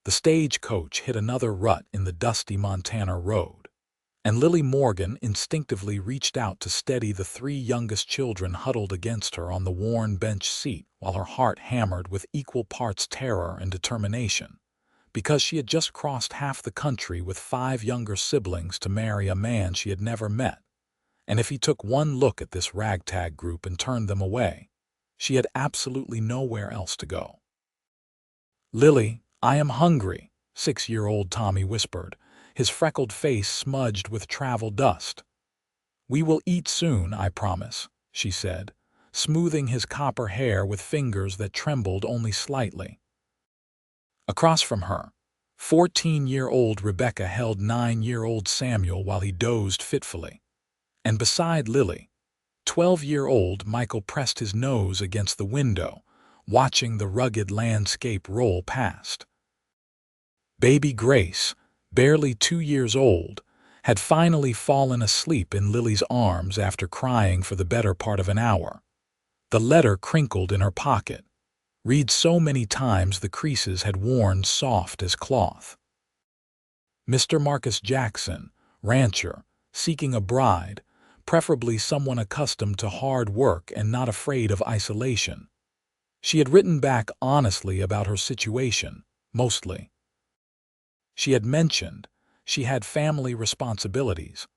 The stagecoach hit another rut in the dusty Montana road, and Lily Morgan instinctively reached out to steady the three youngest children huddled against her on the worn bench seat while her heart hammered with equal parts terror and determination, because she had just crossed half the country with 5 younger siblings to marry a man she had never met, and if he took one look at this ragtag group and turned them away, she had absolutely nowhere else to go. "Lily, I am hungry," 6-year-old Tommy whispered, his freckled face smudged with travel dust. "We will eat soon, I promise," she said, smoothing his copper hair with fingers that trembled only slightly. Across from her, 14-year-old Rebecca held 9-year-old Samuel while he dozed fitfully, and beside Lily, 12-year-old Michael pressed his nose against the window, watching the rugged landscape roll past. Baby Grace, barely 2 years old, had finally fallen asleep in Lily's arms after crying for the better part of an hour. The letter crinkled in her pocket, read so many times the creases had worn soft as cloth. Mr. Marcus Jackson, rancher, seeking a bride, preferably someone accustomed to hard work and not afraid of isolation. She had written back honestly about her situation, mostly. She had mentioned she had family responsibilities,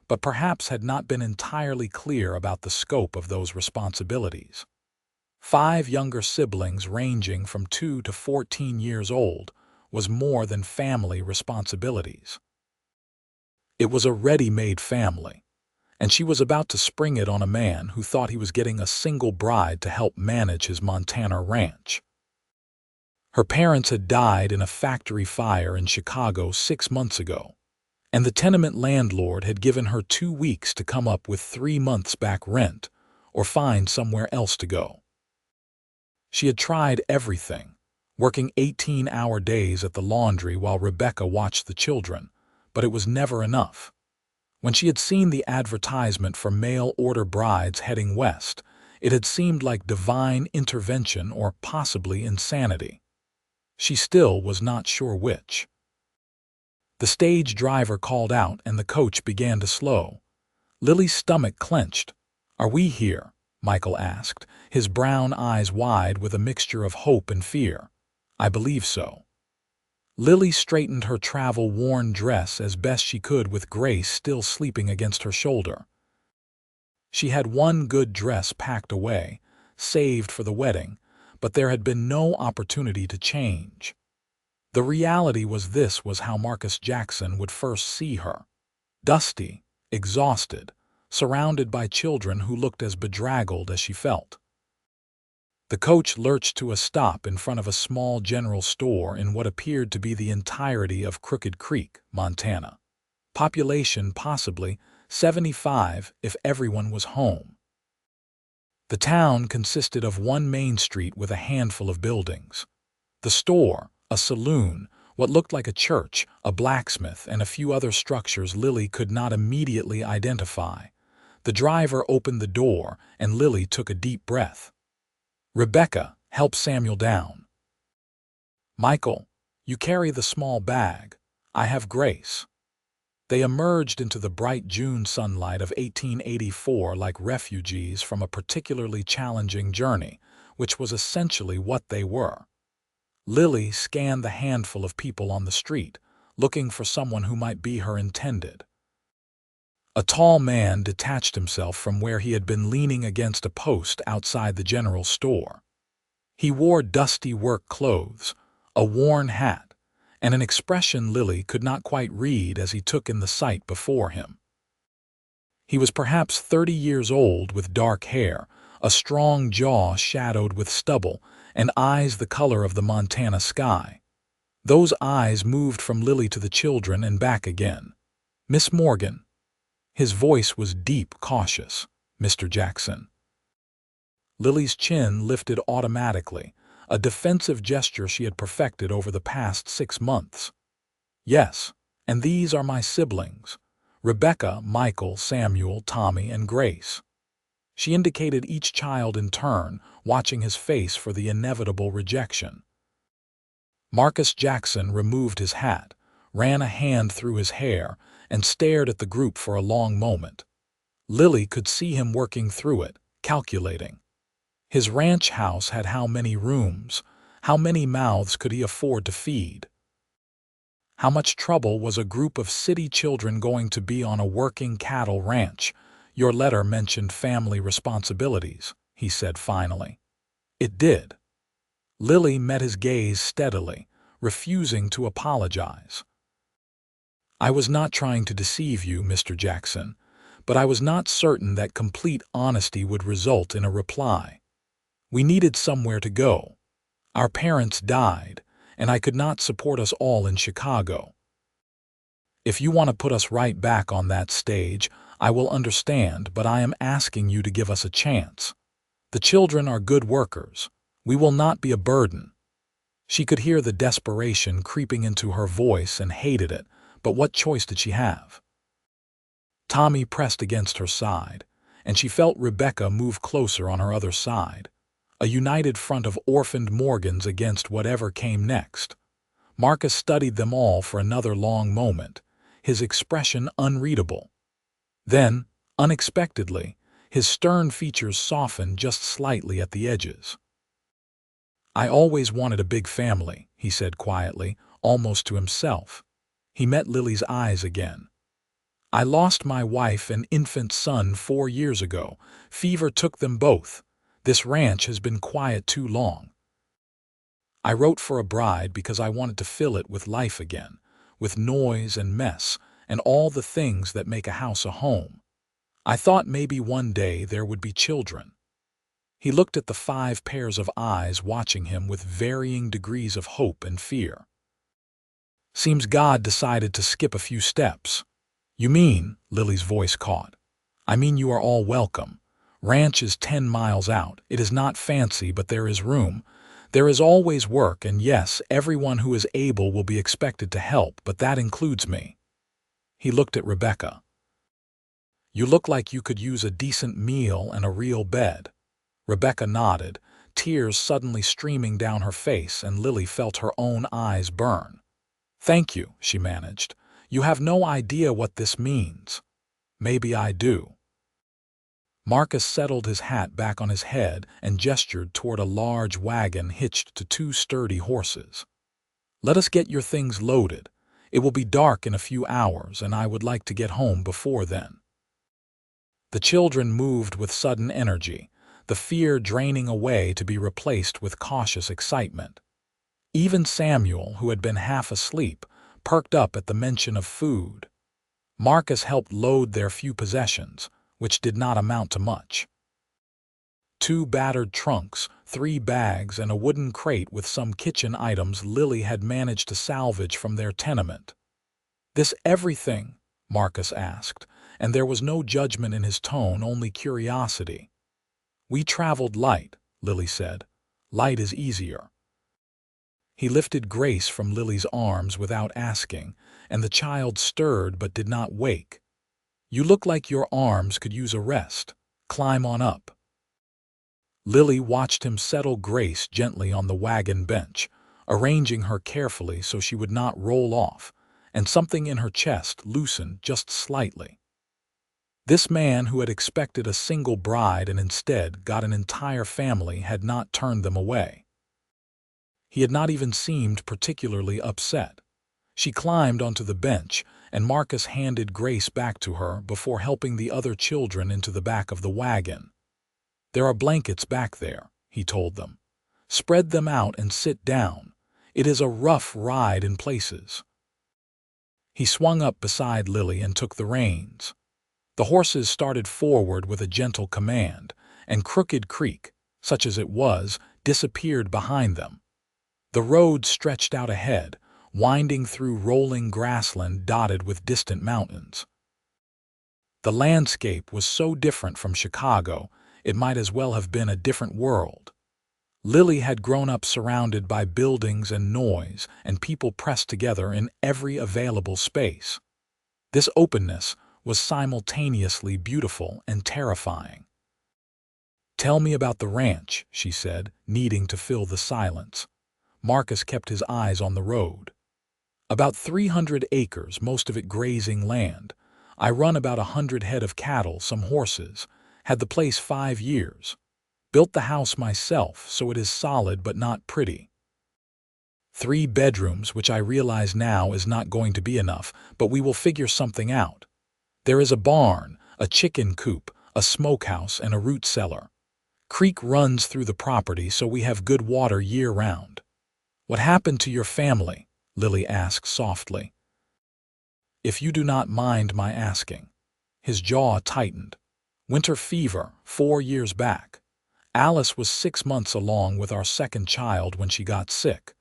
but perhaps had not been entirely clear about the scope of those responsibilities. 5 younger siblings ranging from 2 to 14 years old was more than family responsibilities. It was a ready-made family, and she was about to spring it on a man who thought he was getting a single bride to help manage his Montana ranch. Her parents had died in a factory fire in Chicago 6 months ago, and the tenement landlord had given her 2 weeks to come up with 3 months back rent or find somewhere else to go. She had tried everything, working 18-hour days at the laundry while Rebecca watched the children, but it was never enough. When she had seen the advertisement for mail-order brides heading west, it had seemed like divine intervention or possibly insanity. She still was not sure which. The stage driver called out and the coach began to slow. Lily's stomach clenched. "Are we here?" Michael asked, his brown eyes wide with a mixture of hope and fear. "I believe so." Lily straightened her travel-worn dress as best she could with Grace still sleeping against her shoulder. She had one good dress packed away, saved for the wedding, but there had been no opportunity to change. The reality was this was how Marcus Jackson would first see her. Dusty, exhausted, surrounded by children who looked as bedraggled as she felt. The coach lurched to a stop in front of a small general store in what appeared to be the entirety of Crooked Creek, Montana. Population possibly 75 if everyone was home. The town consisted of one main street with a handful of buildings. The store, a saloon, what looked like a church, a blacksmith, and a few other structures Lily could not immediately identify. The driver opened the door, and Lily took a deep breath. Rebecca helped Samuel down. "Michael, you carry the small bag. I have Grace." They emerged into the bright June sunlight of 1884 like refugees from a particularly challenging journey, which was essentially what they were. Lily scanned the handful of people on the street, looking for someone who might be her intended. A tall man detached himself from where he had been leaning against a post outside the general store. He wore dusty work clothes, a worn hat, and an expression Lily could not quite read as he took in the sight before him. He was perhaps 30 years old with dark hair, a strong jaw shadowed with stubble, and eyes the color of the Montana sky. Those eyes moved from Lily to the children and back again. "Miss Morgan." His voice was deep, cautious. "Mr. Jackson." Lily's chin lifted automatically, a defensive gesture she had perfected over the past 6 months. "Yes, and these are my siblings, Rebecca, Michael, Samuel, Tommy, and Grace." She indicated each child in turn, watching his face for the inevitable rejection. Marcus Jackson removed his hat, ran a hand through his hair, and stared at the group for a long moment. Lily could see him working through it, calculating. His ranch house had how many rooms? How many mouths could he afford to feed? How much trouble was a group of city children going to be on a working cattle ranch? Your letter mentioned family responsibilities, he said finally. It did. Lily met his gaze steadily, refusing to apologize. I was not trying to deceive you, Mr. Jackson, but I was not certain that complete honesty would result in a reply. We needed somewhere to go. Our parents died, and I could not support us all in Chicago. If you want to put us right back on that stage, I will understand, but I am asking you to give us a chance. The children are good workers. We will not be a burden. She could hear the desperation creeping into her voice and hated it, but what choice did she have? Tommy pressed against her side, and she felt Rebecca move closer on her other side. A united front of orphaned Morgans against whatever came next. Marcus studied them all for another long moment, his expression unreadable. Then, unexpectedly, his stern features softened just slightly at the edges. I always wanted a big family, he said quietly, almost to himself. He met Lily's eyes again. I lost my wife and infant son 4 years ago. Fever took them both. This ranch has been quiet too long. I wrote for a bride because I wanted to fill it with life again, with noise and mess, and all the things that make a house a home. I thought maybe one day there would be children. He looked at the 5 pairs of eyes watching him with varying degrees of hope and fear. Seems God decided to skip a few steps. You mean, Lily's voice caught. I mean you are all welcome. Ranch is 10 miles out. It is not fancy, but there is room. There is always work, and yes, everyone who is able will be expected to help, but that includes me. He looked at Rebecca. You look like you could use a decent meal and a real bed. Rebecca nodded, tears suddenly streaming down her face, and Lily felt her own eyes burn. Thank you, she managed. You have no idea what this means. Maybe I do. Marcus settled his hat back on his head and gestured toward a large wagon hitched to 2 sturdy horses. Let us get your things loaded. It will be dark in a few hours, and I would like to get home before then. The children moved with sudden energy, the fear draining away to be replaced with cautious excitement. Even Samuel, who had been half asleep, perked up at the mention of food. Marcus helped load their few possessions, which did not amount to much. 2 battered trunks, 3 bags, and a wooden crate with some kitchen items Lily had managed to salvage from their tenement. This everything? Marcus asked, and there was no judgment in his tone, only curiosity. We traveled light, Lily said. Light is easier. He lifted Grace from Lily's arms without asking, and the child stirred but did not wake. You look like your arms could use a rest. Climb on up. Lily watched him settle Grace gently on the wagon bench, arranging her carefully so she would not roll off, and something in her chest loosened just slightly. This man who had expected a single bride and instead got an entire family had not turned them away. He had not even seemed particularly upset. She climbed onto the bench, and Marcus handed Grace back to her before helping the other children into the back of the wagon. There are blankets back there, he told them. Spread them out and sit down. It is a rough ride in places. He swung up beside Lily and took the reins. The horses started forward with a gentle command, and Crooked Creek, such as it was, disappeared behind them. The road stretched out ahead, winding through rolling grassland dotted with distant mountains. The landscape was so different from Chicago, it might as well have been a different world. Lily had grown up surrounded by buildings and noise, and people pressed together in every available space. This openness was simultaneously beautiful and terrifying. Tell me about the ranch, she said, needing to fill the silence. Marcus kept his eyes on the road. About 300 acres, most of it grazing land. I run about 100 head of cattle, some horses. Had the place 5 years. Built the house myself, so it is solid but not pretty. 3 bedrooms, which I realize now is not going to be enough, but we will figure something out. There is a barn, a chicken coop, a smokehouse, and a root cellar. Creek runs through the property, so we have good water year-round. What happened to your family? Lily asked softly. If you do not mind my asking. His jaw tightened. Winter fever, 4 years back. Alice was 6 months along with our second child when she got sick.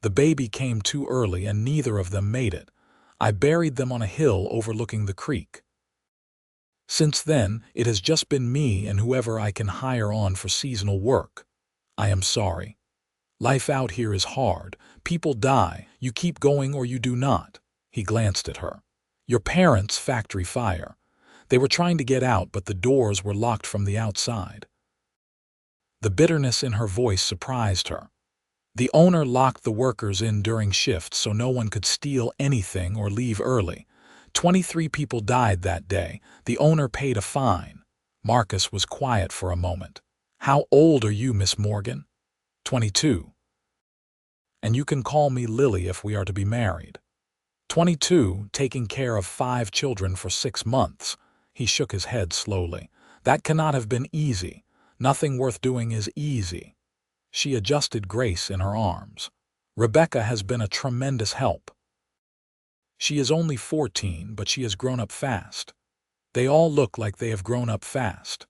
The baby came too early and neither of them made it. I buried them on a hill overlooking the creek. Since then, it has just been me and whoever I can hire on for seasonal work. I am sorry. Life out here is hard. People die. You keep going or you do not. He glanced at her. Your parents' factory fire. They were trying to get out, but the doors were locked from the outside. The bitterness in her voice surprised her. The owner locked the workers in during shifts so no one could steal anything or leave early. 23 people died that day. The owner paid a fine. Marcus was quiet for a moment. How old are you, Miss Morgan? 22. And you can call me Lily if we are to be married. 22, taking care of 5 children for 6 months. He shook his head slowly. That cannot have been easy. Nothing worth doing is easy. She adjusted Grace in her arms. Rebecca has been a tremendous help. She is only 14, but she has grown up fast. They all look like they have grown up fast.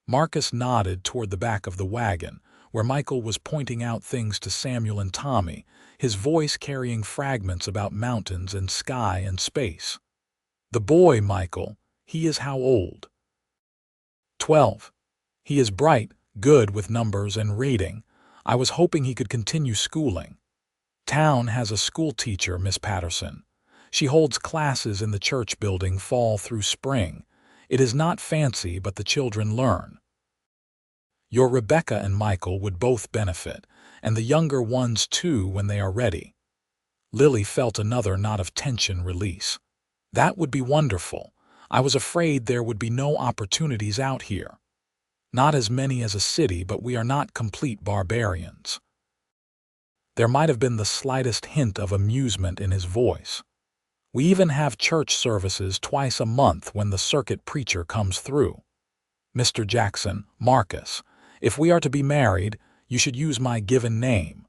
Marcus nodded toward the back of the wagon, where Michael was pointing out things to Samuel and Tommy, his voice carrying fragments about mountains and sky and space. The boy, Michael, he is how old? 12. He is bright, good with numbers and reading. I was hoping he could continue schooling. Town has a school teacher, Miss Patterson. She holds classes in the church building fall through spring. It is not fancy, but the children learn. Your Rebecca and Michael would both benefit, and the younger ones too when they are ready. Lily felt another knot of tension release. That would be wonderful. I was afraid there would be no opportunities out here. Not as many as a city, but we are not complete barbarians. There might have been the slightest hint of amusement in his voice. We even have church services twice a month when the circuit preacher comes through. Mr. Jackson, Marcus, if we are to be married, you should use my given name.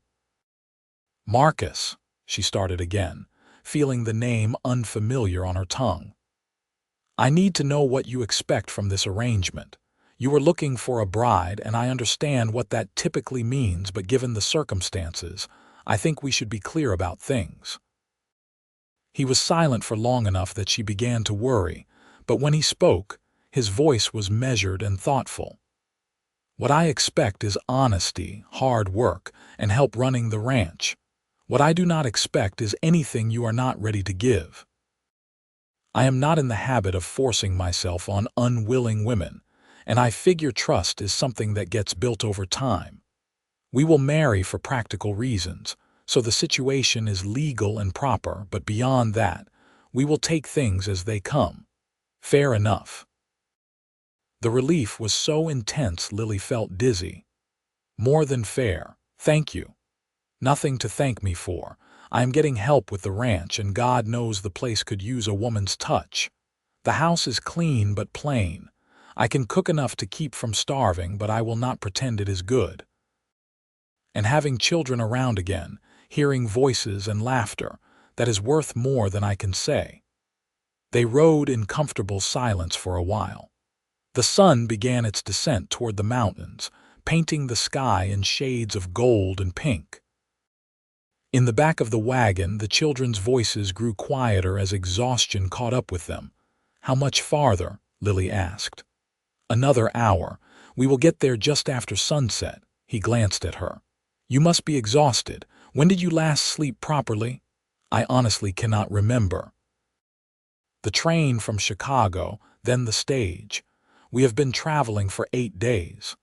Marcus, she started again, feeling the name unfamiliar on her tongue. I need to know what you expect from this arrangement. You are looking for a bride, and I understand what that typically means, but given the circumstances, I think we should be clear about things. He was silent for long enough that she began to worry, but when he spoke, his voice was measured and thoughtful. What I expect is honesty, hard work, and help running the ranch. What I do not expect is anything you are not ready to give. I am not in the habit of forcing myself on unwilling women, and I figure trust is something that gets built over time. We will marry for practical reasons, so the situation is legal and proper, but beyond that, we will take things as they come. Fair enough. The relief was so intense Lily felt dizzy. More than fair, thank you. Nothing to thank me for. I am getting help with the ranch, and God knows the place could use a woman's touch. The house is clean but plain. I can cook enough to keep from starving, but I will not pretend it is good. And having children around again, hearing voices and laughter, that is worth more than I can say. They rode in comfortable silence for a while. The sun began its descent toward the mountains, painting the sky in shades of gold and pink. In the back of the wagon, the children's voices grew quieter as exhaustion caught up with them. How much farther? Lily asked. Another hour. We will get there just after sunset. He glanced at her. You must be exhausted. When did you last sleep properly? I honestly cannot remember. The train from Chicago, then the stage. We have been traveling for 8 days.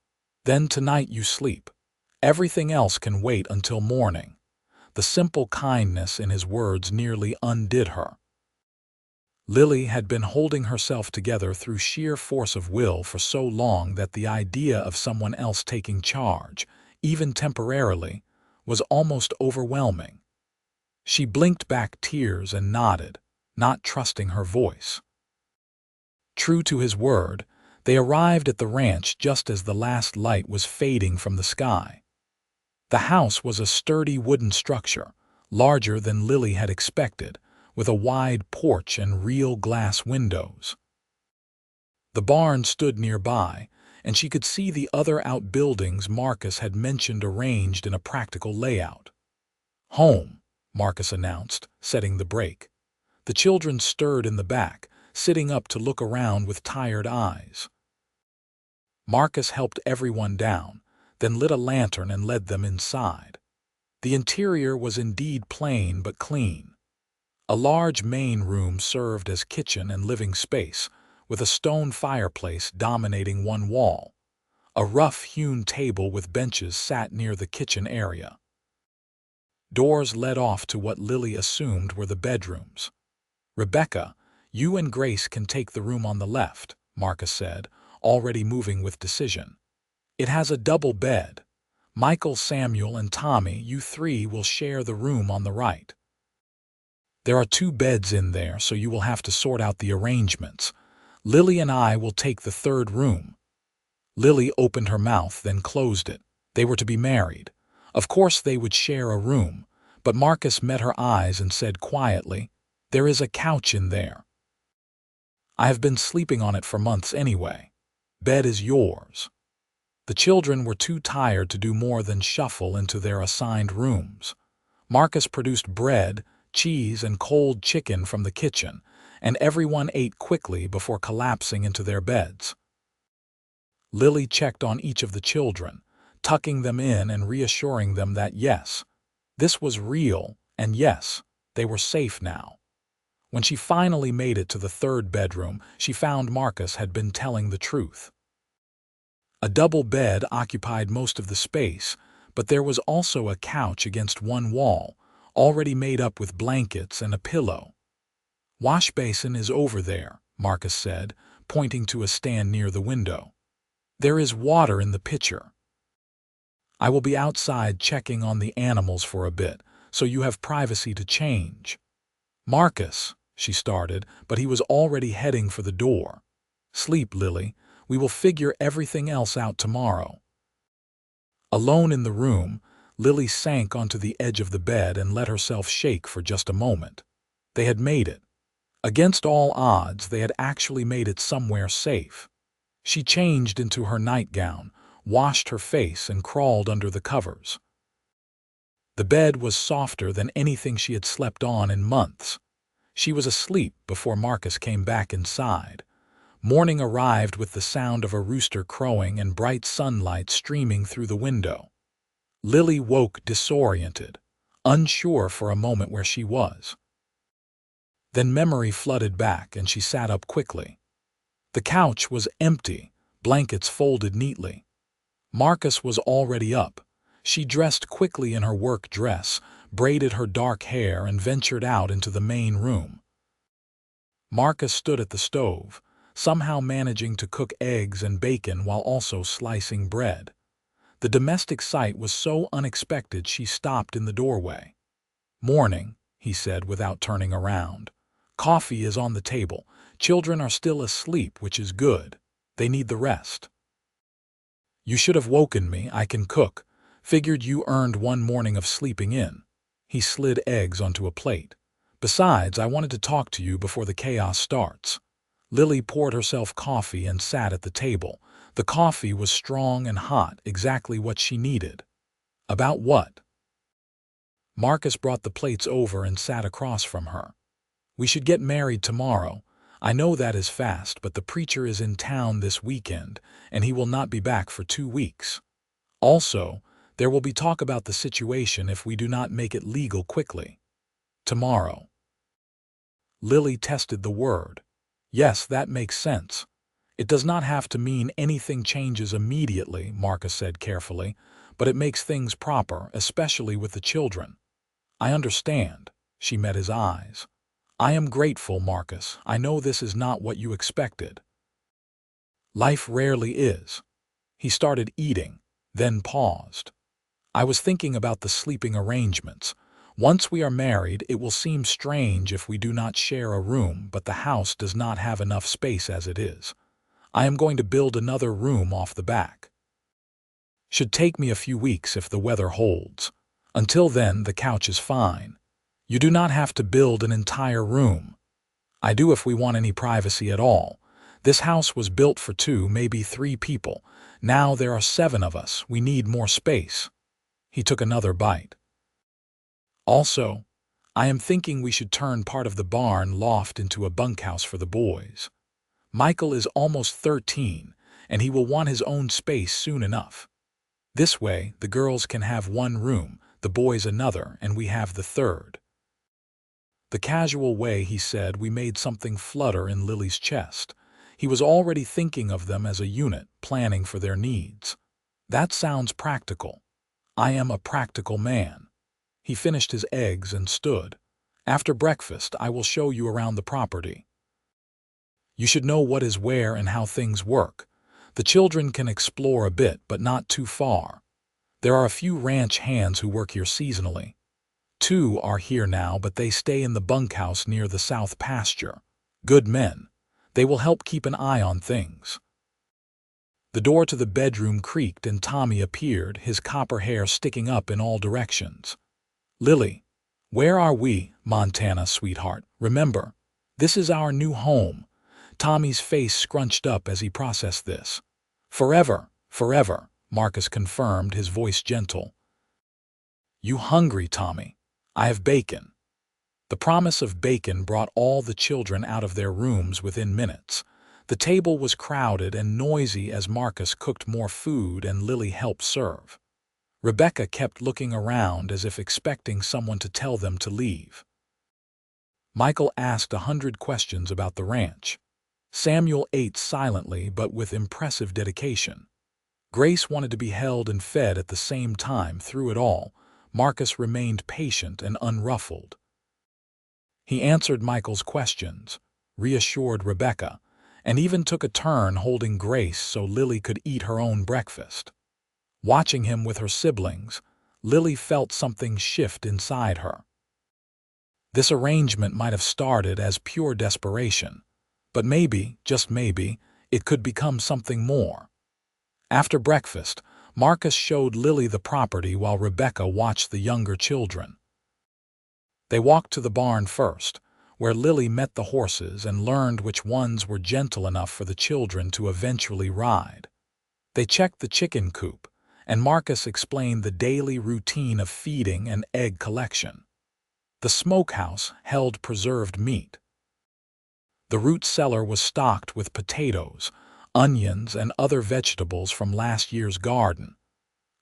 Then tonight you sleep. Everything else can wait until morning. The simple kindness in his words nearly undid her. Lily had been holding herself together through sheer force of will for so long that the idea of someone else taking charge, even temporarily, was almost overwhelming. She blinked back tears and nodded, not trusting her voice. True to his word, they arrived at the ranch just as the last light was fading from the sky. The house was a sturdy wooden structure, larger than Lily had expected, with a wide porch and real glass windows. The barn stood nearby, and she could see the other outbuildings Marcus had mentioned arranged in a practical layout. "Home," Marcus announced, setting the brake. The children stirred in the back, sitting up to look around with tired eyes. Marcus helped everyone down, then lit a lantern and led them inside. The interior was indeed plain but clean. A large main room served as kitchen and living space, with a stone fireplace dominating one wall. A rough-hewn table with benches sat near the kitchen area. Doors led off to what Lily assumed were the bedrooms. "Rebecca, you and Grace can take the room on the left," Marcus said, already moving with decision. "It has a double bed. Michael, Samuel, and Tommy, you three will share the room on the right. There are 2 beds in there, so you will have to sort out the arrangements. Lily and I will take the 3rd room." Lily opened her mouth, then closed it. They were to be married. Of course they would share a room, but Marcus met her eyes and said quietly, "There is a couch in there. I have been sleeping on it for months anyway. Bed is yours." The children were too tired to do more than shuffle into their assigned rooms. Marcus produced bread, cheese, and cold chicken from the kitchen, and everyone ate quickly before collapsing into their beds. Lily checked on each of the children, tucking them in and reassuring them that yes, this was real, and yes, they were safe now. When she finally made it to the 3rd bedroom, she found Marcus had been telling the truth. A double bed occupied most of the space, but there was also a couch against one wall, already made up with blankets and a pillow. "Wash basin is over there," Marcus said, pointing to a stand near the window. "There is water in the pitcher. I will be outside checking on the animals for a bit, so you have privacy to change." "Marcus," she started, but he was already heading for the door. "Sleep, Lily. We will figure everything else out tomorrow." Alone in the room, Lily sank onto the edge of the bed and let herself shake for just a moment. They had made it. Against all odds, they had actually made it somewhere safe. She changed into her nightgown, washed her face, and crawled under the covers. The bed was softer than anything she had slept on in months. She was asleep before Marcus came back inside. Morning arrived with the sound of a rooster crowing and bright sunlight streaming through the window. Lily woke disoriented, unsure for a moment where she was. Then memory flooded back and she sat up quickly. The couch was empty, blankets folded neatly. Marcus was already up. She dressed quickly in her work dress, braided her dark hair, and ventured out into the main room. Marcus stood at the stove, somehow managing to cook eggs and bacon while also slicing bread. The domestic sight was so unexpected she stopped in the doorway. "Morning," he said without turning around. "Coffee is on the table. Children are still asleep, which is good. They need the rest." "You should have woken me. I can cook. Figured you earned one morning of sleeping in." He slid eggs onto a plate. "Besides, I wanted to talk to you before the chaos starts." Lily poured herself coffee and sat at the table. The coffee was strong and hot, exactly what she needed. "About what?" Marcus brought the plates over and sat across from her. "We should get married tomorrow. I know that is fast, but the preacher is in town this weekend, and he will not be back for 2 weeks. Also, there will be talk about the situation if we do not make it legal quickly. Tomorrow." Lily tested the word. "Yes, that makes sense. It does not have to mean anything changes immediately," Marcus said carefully, "but it makes things proper, especially with the children." I understand. She met his eyes. I am grateful, Marcus. I know this is not what you expected. Life rarely is. He started eating, then paused. I was thinking about the sleeping arrangements. Once we are married, it will seem strange if we do not share a room, but the house does not have enough space as it is. I am going to build another room off the back. Should take me a few weeks if the weather holds. Until then, the couch is fine. You do not have to build an entire room. I do if we want any privacy at all. This house was built for 2, maybe 3 people. Now there are 7 of us. We need more space. He took another bite. Also, I am thinking we should turn part of the barn loft into a bunkhouse for the boys. Michael is almost 13, and he will want his own space soon enough. This way, the girls can have 1 room, the boys another, and we have the 3rd. The casual way he said we made something flutter in Lily's chest. He was already thinking of them as a unit, planning for their needs. That sounds practical. I am a practical man. He finished his eggs and stood. After breakfast, I will show you around the property. You should know what is where and how things work. The children can explore a bit, but not too far. There are a few ranch hands who work here seasonally. 2 are here now, but they stay in the bunkhouse near the south pasture. Good men. They will help keep an eye on things. The door to the bedroom creaked and Tommy appeared, his copper hair sticking up in all directions. Lily, where are we, Montana, sweetheart? Remember, this is our new home. Tommy's face scrunched up as he processed this. Forever, forever, Marcus confirmed, his voice gentle. You hungry, Tommy? I have bacon. The promise of bacon brought all the children out of their rooms within minutes. The table was crowded and noisy as Marcus cooked more food and Lily helped serve. Rebecca kept looking around as if expecting someone to tell them to leave. Michael asked 100 questions about the ranch. Samuel ate silently but with impressive dedication. Grace wanted to be held and fed at the same time. Through it all, Marcus remained patient and unruffled. He answered Michael's questions, reassured Rebecca, and even took a turn holding Grace so Lily could eat her own breakfast. Watching him with her siblings, Lily felt something shift inside her. This arrangement might have started as pure desperation, but maybe, just maybe, it could become something more. After breakfast, Marcus showed Lily the property while Rebecca watched the younger children. They walked to the barn first, where Lily met the horses and learned which ones were gentle enough for the children to eventually ride. They checked the chicken coop, and Marcus explained the daily routine of feeding and egg collection. The smokehouse held preserved meat. The root cellar was stocked with potatoes, onions, and other vegetables from last year's garden.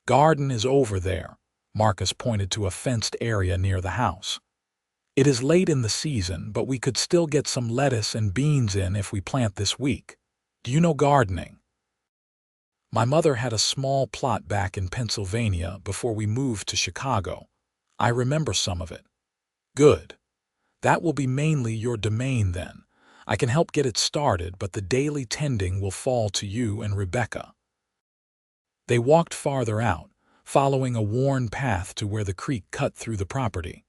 Garden is over there, Marcus pointed to a fenced area near the house. It is late in the season, but we could still get some lettuce and beans in if we plant this week. Do you know gardening? My mother had a small plot back in Pennsylvania before we moved to Chicago. I remember some of it. Good. That will be mainly your domain then. I can help get it started, but the daily tending will fall to you and Rebecca. They walked farther out, following a worn path to where the creek cut through the property.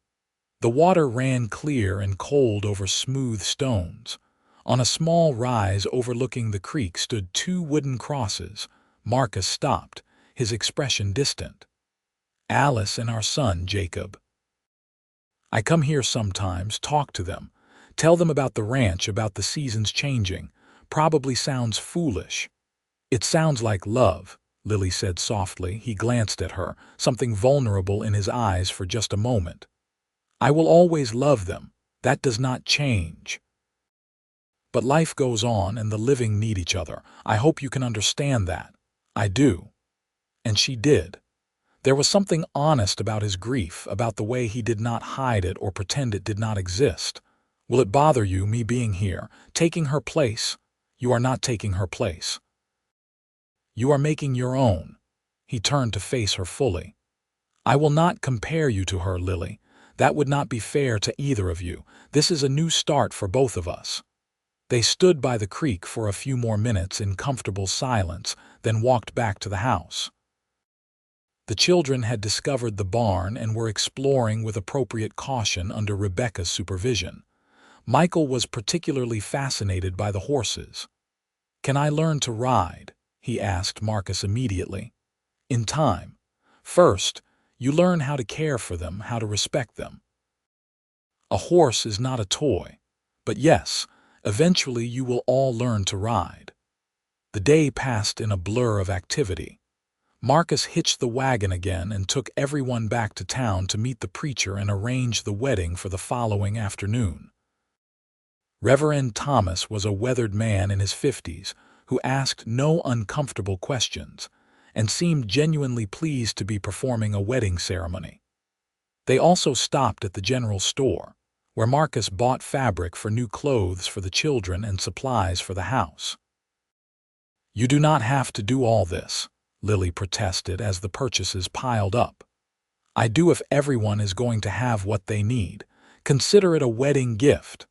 The water ran clear and cold over smooth stones. On a small rise overlooking the creek stood 2 wooden crosses. Marcus stopped, his expression distant. Alice and our son, Jacob. I come here sometimes, talk to them, tell them about the ranch, about the seasons changing. Probably sounds foolish. It sounds like love, Lily said softly. He glanced at her, something vulnerable in his eyes for just a moment. I will always love them. That does not change. But life goes on and the living need each other. I hope you can understand that. I do. And she did. There was something honest about his grief, about the way he did not hide it or pretend it did not exist. Will it bother you, me being here, taking her place? You are not taking her place. You are making your own. He turned to face her fully. I will not compare you to her, Lily. That would not be fair to either of you. This is a new start for both of us." They stood by the creek for a few more minutes in comfortable silence, then walked back to the house. The children had discovered the barn and were exploring with appropriate caution under Rebecca's supervision. Michael was particularly fascinated by the horses. "Can I learn to ride?" he asked Marcus immediately. "In time. First, you learn how to care for them, how to respect them. A horse is not a toy. But yes, eventually you will all learn to ride." The day passed in a blur of activity. Marcus hitched the wagon again and took everyone back to town to meet the preacher and arrange the wedding for the following afternoon. Reverend Thomas was a weathered man in his 50s who asked no uncomfortable questions and seemed genuinely pleased to be performing a wedding ceremony. They also stopped at the general store, where Marcus bought fabric for new clothes for the children and supplies for the house. "You do not have to do all this," Lily protested as the purchases piled up. "I do if everyone is going to have what they need. Consider it a wedding gift."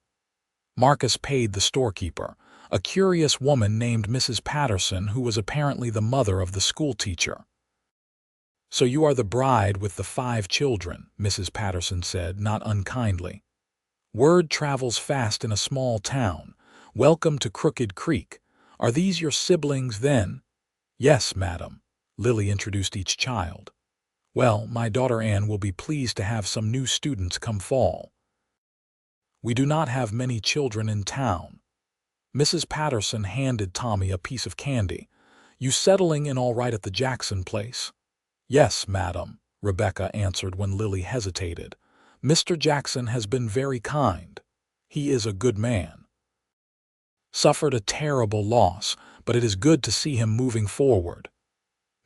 Marcus paid the storekeeper, a curious woman named Mrs. Patterson who was apparently the mother of the schoolteacher. "So you are the bride with the 5 children," Mrs. Patterson said, not unkindly. "Word travels fast in a small town. Welcome to Crooked Creek. Are these your siblings then?" "Yes, madam." Lily introduced each child. "Well, my daughter Anne will be pleased to have some new students come fall. We do not have many children in town." Mrs. Patterson handed Tommy a piece of candy. "You settling in all right at the Jackson place?" "Yes, madam," Rebecca answered when Lily hesitated. "Mr. Jackson has been very kind. He is a good man. Suffered a terrible loss, but it is good to see him moving forward."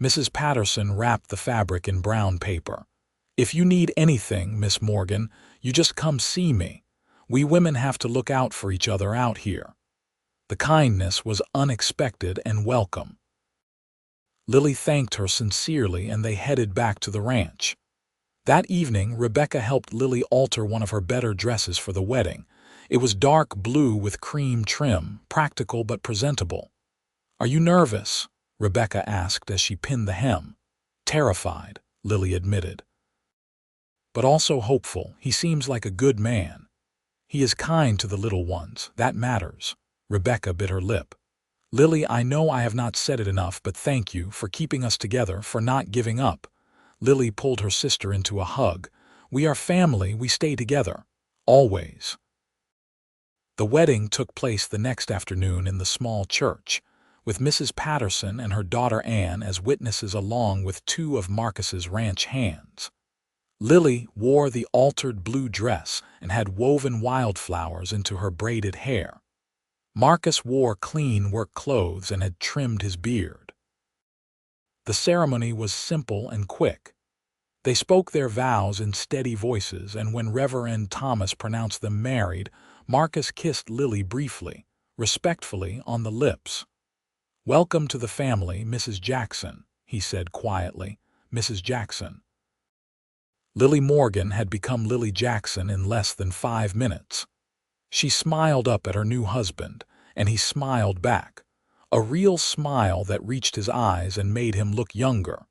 Mrs. Patterson wrapped the fabric in brown paper. "If you need anything, Miss Morgan, you just come see me. We women have to look out for each other out here." The kindness was unexpected and welcome. Lily thanked her sincerely and they headed back to the ranch. That evening, Rebecca helped Lily alter one of her better dresses for the wedding. It was dark blue with cream trim, practical but presentable. "Are you nervous?" Rebecca asked as she pinned the hem. "Terrified," Lily admitted. "But also hopeful. He seems like a good man. He is kind to the little ones. That matters." Rebecca bit her lip. "Lily, I know I have not said it enough, but thank you for keeping us together, for not giving up." Lily pulled her sister into a hug. "We are family, we stay together. Always." The wedding took place the next afternoon in the small church, with Mrs. Patterson and her daughter Anne as witnesses along with 2 of Marcus's ranch hands. Lily wore the altered blue dress and had woven wildflowers into her braided hair. Marcus wore clean work clothes and had trimmed his beard. The ceremony was simple and quick. They spoke their vows in steady voices, and when Reverend Thomas pronounced them married, Marcus kissed Lily briefly, respectfully on the lips. "Welcome to the family, Mrs. Jackson," he said quietly. "Mrs. Jackson." Lily Morgan had become Lily Jackson in less than 5 minutes. She smiled up at her new husband, and he smiled back, a real smile that reached his eyes and made him look younger.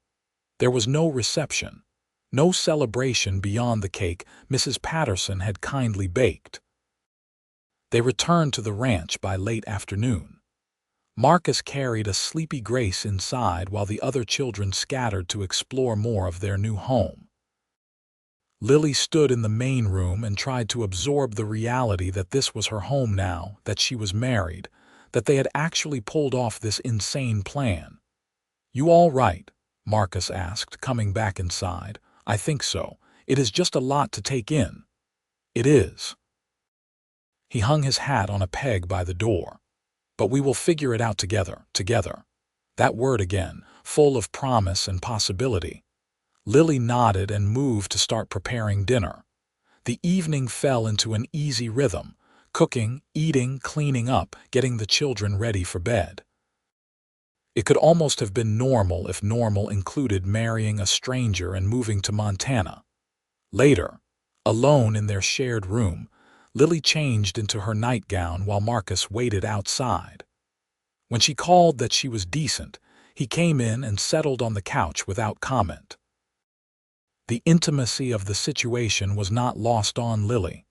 There was no reception, no celebration beyond the cake Mrs. Patterson had kindly baked. They returned to the ranch by late afternoon. Marcus carried a sleepy Grace inside while the other children scattered to explore more of their new home. Lily stood in the main room and tried to absorb the reality that this was her home now, that she was married, that they had actually pulled off this insane plan. "You all right?" Marcus asked, coming back inside. "I think so. It is just a lot to take in." "It is." He hung his hat on a peg by the door. "But we will figure it out together, together." That word again, full of promise and possibility. Lily nodded and moved to start preparing dinner. The evening fell into an easy rhythm, cooking, eating, cleaning up, getting the children ready for bed. It could almost have been normal if normal included marrying a stranger and moving to Montana. Later, Alone in their shared room, Lily changed into her nightgown while Marcus waited outside. When she called that she was decent, he came in and settled on the couch without comment. The intimacy of the situation was not lost on Lily.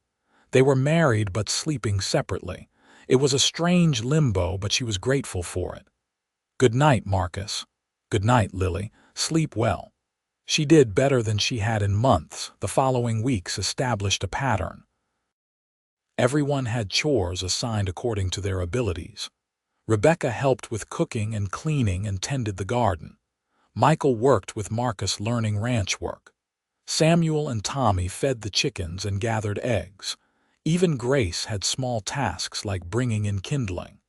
They were married but sleeping separately. It was a strange limbo, but she was grateful for it. "Good night, Marcus." "Good night, Lily. Sleep well." She did better than she had in months. The following weeks established a pattern. Everyone had chores assigned according to their abilities. Rebecca helped with cooking and cleaning and tended the garden. Michael worked with Marcus learning ranch work. Samuel and Tommy fed the chickens and gathered eggs. Even Grace had small tasks like bringing in kindling.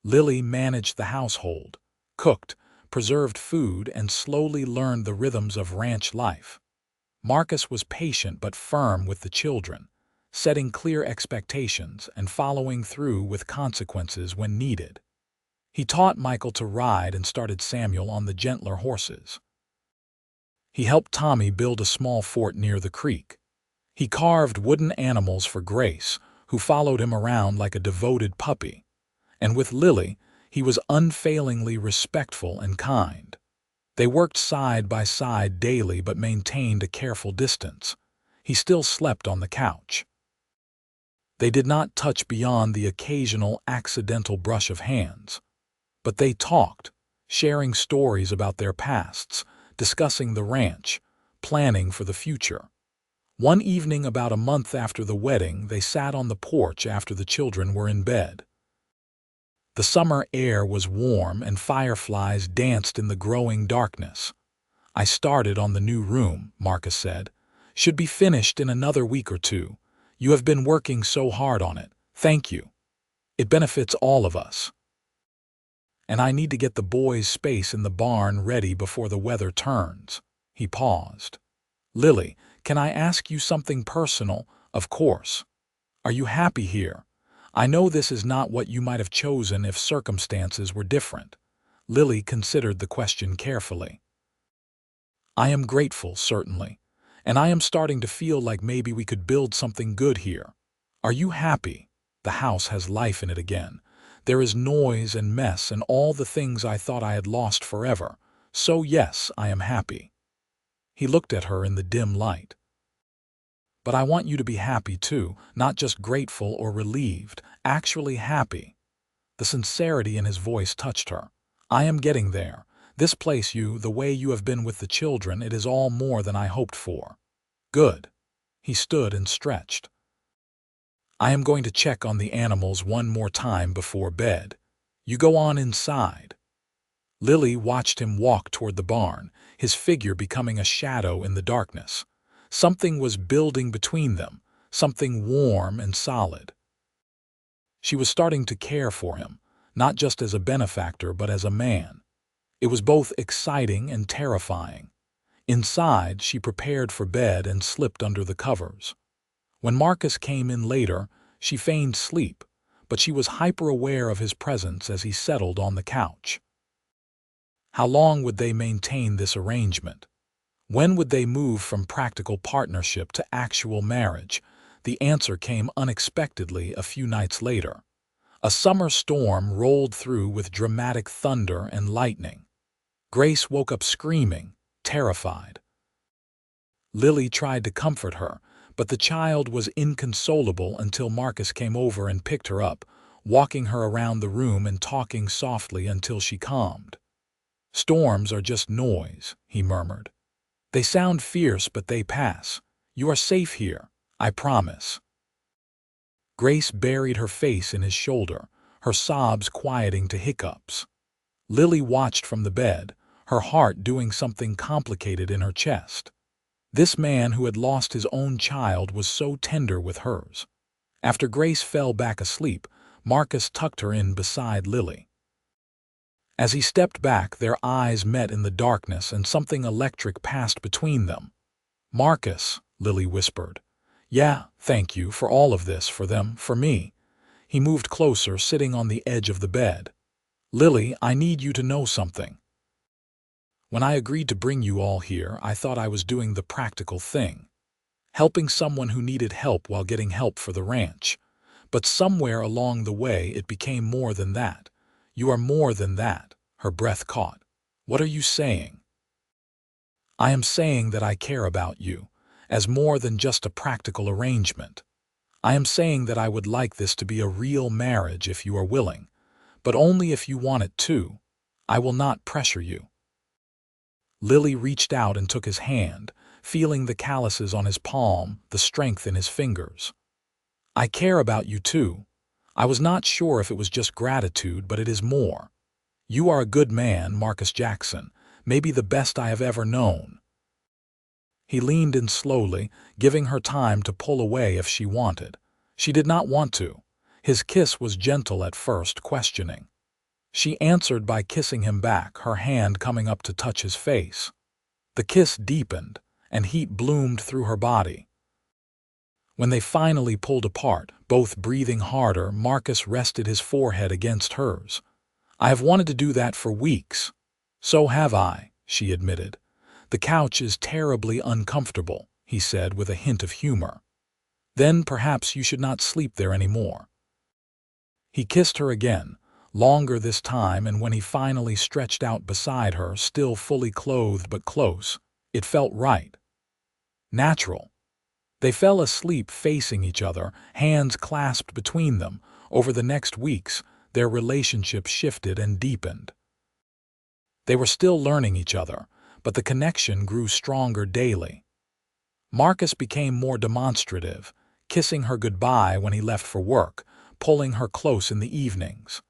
Lily managed the household, cooked, preserved food, and slowly learned the rhythms of ranch life. Marcus was patient but firm with the children, setting clear expectations and following through with consequences when needed. He taught Michael to ride and started Samuel on the gentler horses. He helped Tommy build a small fort near the creek. He carved wooden animals for Grace, who followed him around like a devoted puppy. And with Lily, he was unfailingly respectful and kind. They worked side by side daily but maintained a careful distance. He still slept on the couch. They did not touch beyond the occasional accidental brush of hands. But they talked, sharing stories about their pasts, discussing the ranch, planning for the future. One evening about a month after the wedding, they sat on the porch after the children were in bed. The summer air was warm and fireflies danced in the growing darkness. "I started on the new room," Marcus said. "Should be finished in another week or two. You have been working so hard on it. Thank you. It benefits all of us. And I need to get the boys' space in the barn ready before the weather turns." He paused. "Lily, can I ask you something personal?" "Of course. Are you happy here? I know this is not what you might have chosen if circumstances were different." Lily considered the question carefully. "I am grateful, certainly. And I am starting to feel like maybe we could build something good here." "Are you happy?" "The house has life in it again. There is noise and mess and all the things I thought I had lost forever. So yes, I am happy." He looked at her in the dim light. "But I want you to be happy too, not just grateful or relieved, actually happy." The sincerity in his voice touched her. "I am getting there. This place, the way you have been with the children, it is all more than I hoped for." "Good." He stood and stretched. "I am going to check on the animals one more time before bed. You go on inside." Lily watched him walk toward the barn, his figure becoming a shadow in the darkness. Something was building between them, something warm and solid. She was starting to care for him, not just as a benefactor but as a man. It was both exciting and terrifying. Inside, she prepared for bed and slipped under the covers. When Marcus came in later, she feigned sleep, but she was hyper-aware of his presence as he settled on the couch. How long would they maintain this arrangement? When would they move from practical partnership to actual marriage? The answer came unexpectedly a few nights later. A summer storm rolled through with dramatic thunder and lightning. Grace woke up screaming, terrified. Lily tried to comfort her, but the child was inconsolable until Marcus came over and picked her up, walking her around the room and talking softly until she calmed. "Storms are just noise," he murmured. "They sound fierce, but they pass. You are safe here, I promise." Grace buried her face in his shoulder, her sobs quieting to hiccups. Lily watched from the bed, her heart doing something complicated in her chest. This man who had lost his own child was so tender with hers. After Grace fell back asleep, Marcus tucked her in beside Lily. As he stepped back, their eyes met in the darkness and something electric passed between them. "Marcus," Lily whispered. "Yeah, thank you for all of this, for them, for me." He moved closer, sitting on the edge of the bed. "Lily, I need you to know something. When I agreed to bring you all here, I thought I was doing the practical thing. helping someone who needed help while getting help for the ranch. But somewhere along the way it became more than that. You are more than that, her breath caught. What are you saying? I am saying that I care about you, as more than just a practical arrangement. I am saying that I would like this to be a real marriage if you are willing, but only if you want it too. I will not pressure you. Lily reached out and took his hand, feeling the calluses on his palm, the strength in his fingers. I care about you too. I was not sure if it was just gratitude, but it is more. You are a good man, Marcus Jackson, maybe the best I have ever known. He leaned in slowly, giving her time to pull away if she wanted. She did not want to. His kiss was gentle at first, questioning. She answered by kissing him back, her hand coming up to touch his face. The kiss deepened, and heat bloomed through her body. When they finally pulled apart, both breathing harder, Marcus rested his forehead against hers. I have wanted to do that for weeks. So have I, she admitted. The couch is terribly uncomfortable, he said with a hint of humor. Then perhaps you should not sleep there anymore. He kissed her again, longer this time, and when he finally stretched out beside her, still fully clothed but close, it felt right. Natural. They fell asleep facing each other, hands clasped between them. Over the next weeks, their relationship shifted and deepened. They were still learning each other, but the connection grew stronger daily. Marcus became more demonstrative, kissing her goodbye when he left for work, pulling her close in the evenings.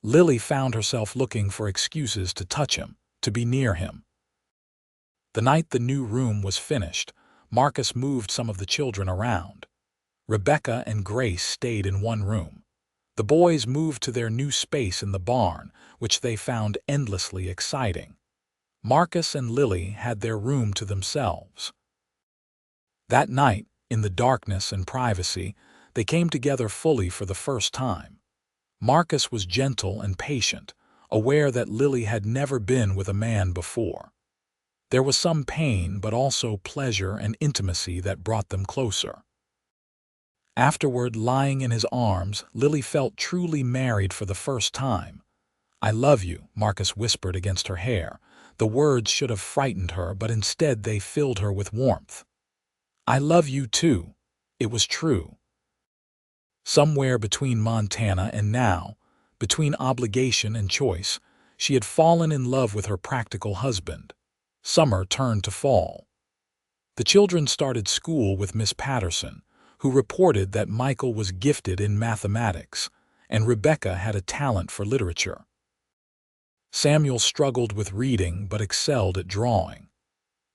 Lily found herself looking for excuses to touch him, to be near him. The night the new room was finished, Marcus moved some of the children around. Rebecca and Grace stayed in one room. The boys moved to their new space in the barn, which they found endlessly exciting. Marcus and Lily had their room to themselves. That night, in the darkness and privacy, they came together fully for the first time. Marcus was gentle and patient, aware that Lily had never been with a man before. There was some pain, but also pleasure and intimacy that brought them closer. Afterward, lying in his arms, Lily felt truly married for the first time. I love you, Marcus whispered against her hair. The words should have frightened her, but instead they filled her with warmth. I love you too. It was true. Somewhere between Montana and now, between obligation and choice, she had fallen in love with her practical husband. Summer turned to fall. The children started school with Miss Patterson, who reported that Michael was gifted in mathematics, and Rebecca had a talent for literature. Samuel struggled with reading but excelled at drawing.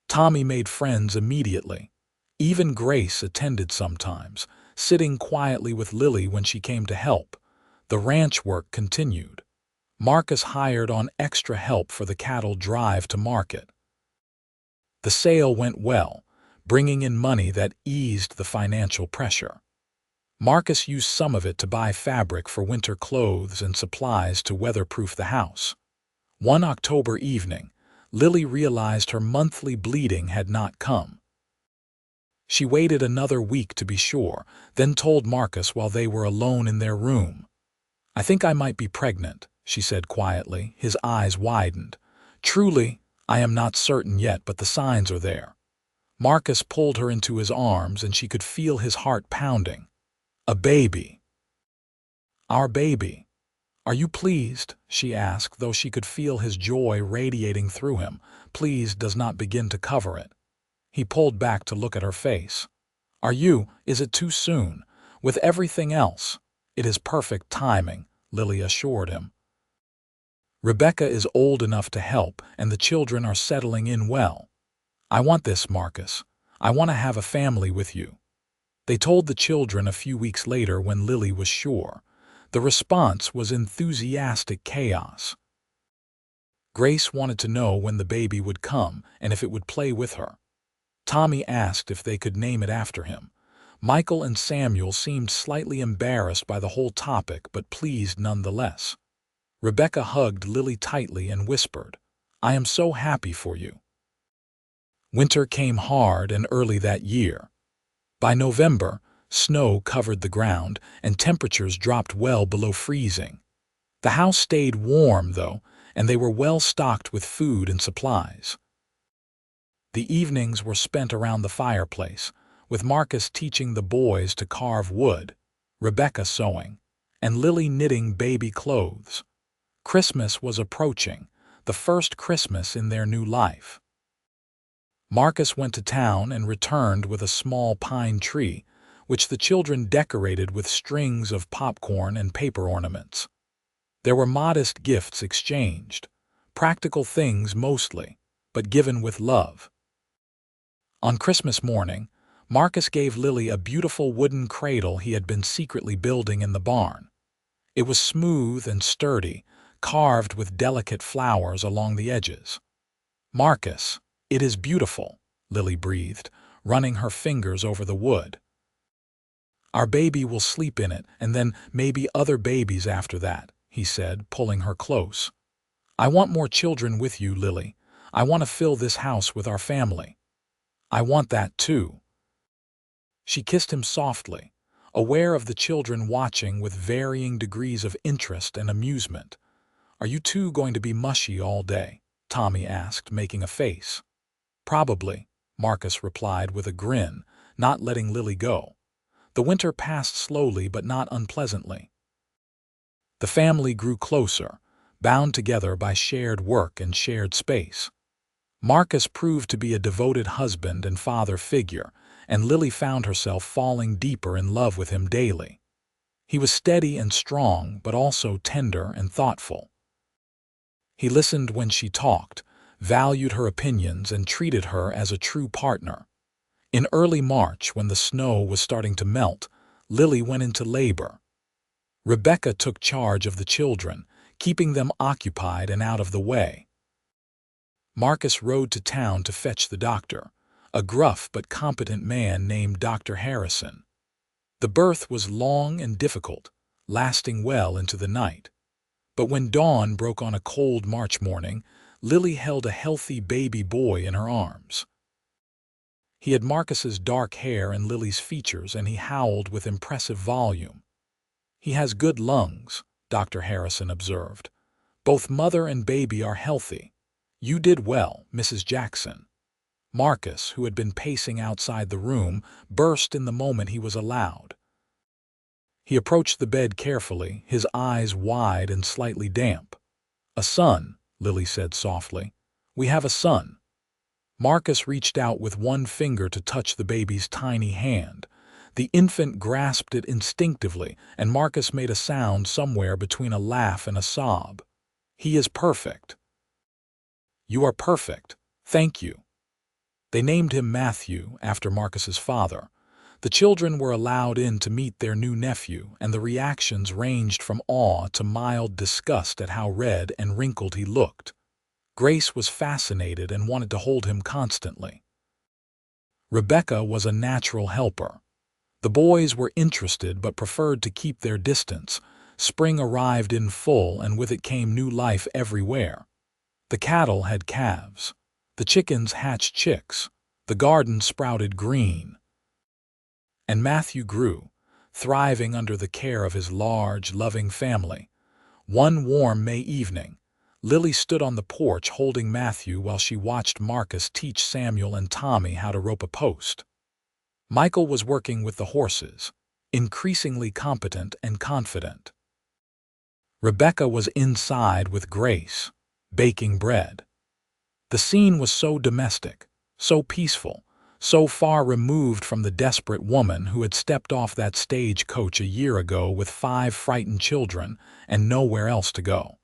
Tommy made friends immediately. Even Grace attended sometimes, sitting quietly with Lily when she came to help. The ranch work continued. Marcus hired on extra help for the cattle drive to market. The sale went well, bringing in money that eased the financial pressure. Marcus used some of it to buy fabric for winter clothes and supplies to weatherproof the house. One October evening, Lily realized her monthly bleeding had not come. She waited another week to be sure, then told Marcus while they were alone in their room. I think I might be pregnant, she said quietly. His eyes widened. Truly, I am not certain yet, but the signs are there. Marcus pulled her into his arms and she could feel his heart pounding. A baby. Our baby. Are you pleased? She asked, though she could feel his joy radiating through him. Pleased does not begin to cover it. He pulled back to look at her face. Are you? Is it too soon? With everything else, it is perfect timing, Lily assured him. Rebecca is old enough to help, and the children are settling in well. I want this, Marcus. I want to have a family with you. They told the children a few weeks later when Lily was sure. The response was enthusiastic chaos. Grace wanted to know when the baby would come and if it would play with her. Tommy asked if they could name it after him. Michael and Samuel seemed slightly embarrassed by the whole topic, but pleased nonetheless. Rebecca hugged Lily tightly and whispered, I am so happy for you. Winter came hard and early that year. By November, snow covered the ground and temperatures dropped well below freezing. The house stayed warm, though, and they were well stocked with food and supplies. The evenings were spent around the fireplace, with Marcus teaching the boys to carve wood, Rebecca sewing, and Lily knitting baby clothes. Christmas was approaching, the first Christmas in their new life. Marcus went to town and returned with a small pine tree, which the children decorated with strings of popcorn and paper ornaments. There were modest gifts exchanged, practical things mostly, but given with love. On Christmas morning, Marcus gave Lily a beautiful wooden cradle he had been secretly building in the barn. It was smooth and sturdy, carved with delicate flowers along the edges. "Marcus, it is beautiful," Lily breathed, running her fingers over the wood. "Our baby will sleep in it, and then maybe other babies after that," he said, pulling her close. "I want more children with you, Lily. I want to fill this house with our family." "I want that too." She kissed him softly, aware of the children watching with varying degrees of interest and amusement. "Are you two going to be mushy all day?" Tommy asked, making a face. "Probably," Marcus replied with a grin, not letting Lily go. The winter passed slowly but not unpleasantly. The family grew closer, bound together by shared work and shared space. Marcus proved to be a devoted husband and father figure, and Lily found herself falling deeper in love with him daily. He was steady and strong, but also tender and thoughtful. He listened when she talked, valued her opinions, and treated her as a true partner. In early March, when the snow was starting to melt, Lily went into labor. Rebecca took charge of the children, keeping them occupied and out of the way. Marcus rode to town to fetch the doctor, a gruff but competent man named Dr. Harrison. The birth was long and difficult, lasting well into the night. But when dawn broke on a cold March morning, Lily held a healthy baby boy in her arms. He had Marcus's dark hair and Lily's features, and he howled with impressive volume. "He has good lungs," Dr. Harrison observed. "Both mother and baby are healthy. You did well, Mrs. Jackson." Marcus, who had been pacing outside the room, burst in the moment he was allowed. He approached the bed carefully, his eyes wide and slightly damp. "A son," Lily said softly. "We have a son." Marcus reached out with one finger to touch the baby's tiny hand. The infant grasped it instinctively, and Marcus made a sound somewhere between a laugh and a sob. "He is perfect." "You are perfect. Thank you." They named him Matthew, after Marcus's father. The children were allowed in to meet their new nephew, and the reactions ranged from awe to mild disgust at how red and wrinkled he looked. Grace was fascinated and wanted to hold him constantly. Rebecca was a natural helper. The boys were interested but preferred to keep their distance. Spring arrived in full, and with it came new life everywhere. The cattle had calves. The chickens hatched chicks. The garden sprouted green. And Matthew grew, thriving under the care of his large, loving family. One warm May evening, Lily stood on the porch holding Matthew while she watched Marcus teach Samuel and Tommy how to rope a post. Michael was working with the horses, increasingly competent and confident. Rebecca was inside with Grace, baking bread. The scene was so domestic, so peaceful, so far removed from the desperate woman who had stepped off that stagecoach a year ago with 5 frightened children and nowhere else to go.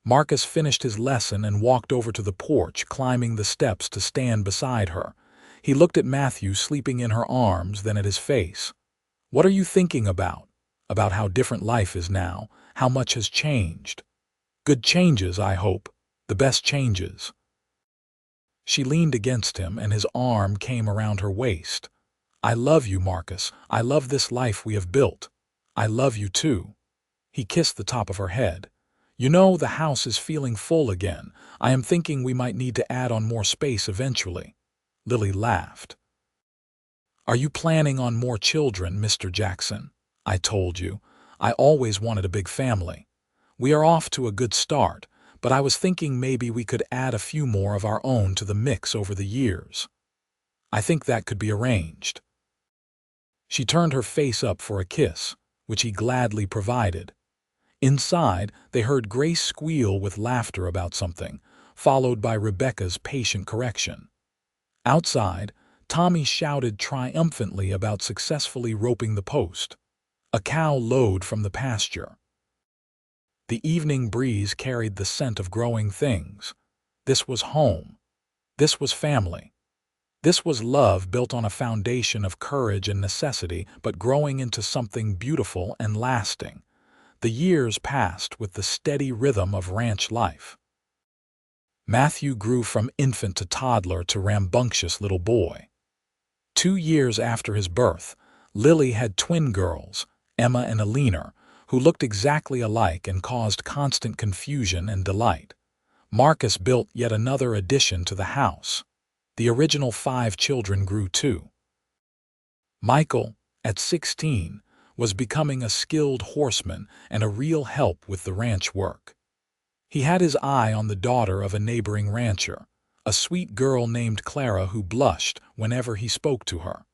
Marcus finished his lesson and walked over to the porch, climbing the steps to stand beside her. He looked at Matthew sleeping in her arms, then at his face. "What are you thinking about? About how different life is now, how much has changed. Good changes, I hope, the best changes." She leaned against him, and his arm came around her waist. "I love you, Marcus. I love this life we have built. I love you too." He kissed the top of her head. "You know, the house is feeling full again. I am thinking we might need to add on more space eventually." Lily laughed. "Are you planning on more children, Mr. Jackson? I told you. I always wanted a big family. We are off to a good start, but I was thinking maybe we could add a few more of our own to the mix over the years. I think that could be arranged." She turned her face up for a kiss, which he gladly provided. Inside, they heard Grace squeal with laughter about something, followed by Rebecca's patient correction. Outside, Tommy shouted triumphantly about successfully roping the post, a cow lowed from the pasture. The evening breeze carried the scent of growing things. This was home. This was family. This was love built on a foundation of courage and necessity, but growing into something beautiful and lasting. The years passed with the steady rhythm of ranch life. Matthew grew from infant to toddler to rambunctious little boy. 2 years after his birth, Lily had twin girls, Emma and Alina, who looked exactly alike and caused constant confusion and delight. Marcus built yet another addition to the house. The original 5 children grew too. Michael, at 16, was becoming a skilled horseman and a real help with the ranch work. He had his eye on the daughter of a neighboring rancher, a sweet girl named Clara who blushed whenever he spoke to her.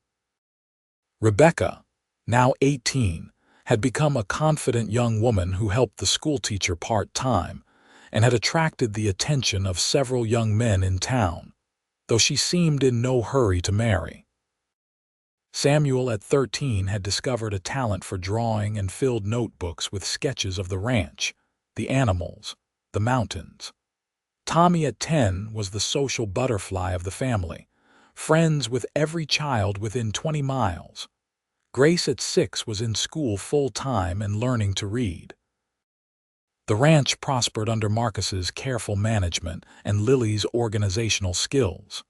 Rebecca, now 18, had become a confident young woman who helped the schoolteacher part-time and had attracted the attention of several young men in town, though she seemed in no hurry to marry. Samuel, at 13, had discovered a talent for drawing and filled notebooks with sketches of the ranch, the animals, the mountains. Tommy, at 10, was the social butterfly of the family, friends with every child within 20 miles. Grace, at 6, was in school full-time and learning to read. The ranch prospered under Marcus's careful management and Lily's organizational skills.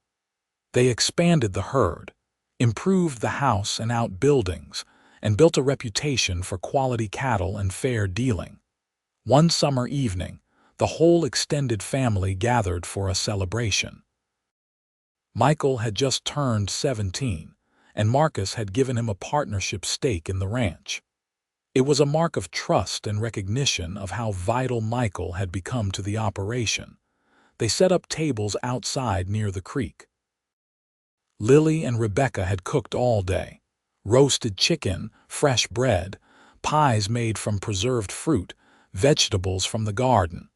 They expanded the herd, improved the house and outbuildings, and built a reputation for quality cattle and fair dealing. One summer evening, the whole extended family gathered for a celebration. Michael had just turned 17, and Marcus had given him a partnership stake in the ranch. It was a mark of trust and recognition of how vital Michael had become to the operation. They set up tables outside near the creek. Lily and Rebecca had cooked all day. Roasted chicken, fresh bread, pies made from preserved fruit, vegetables from the garden.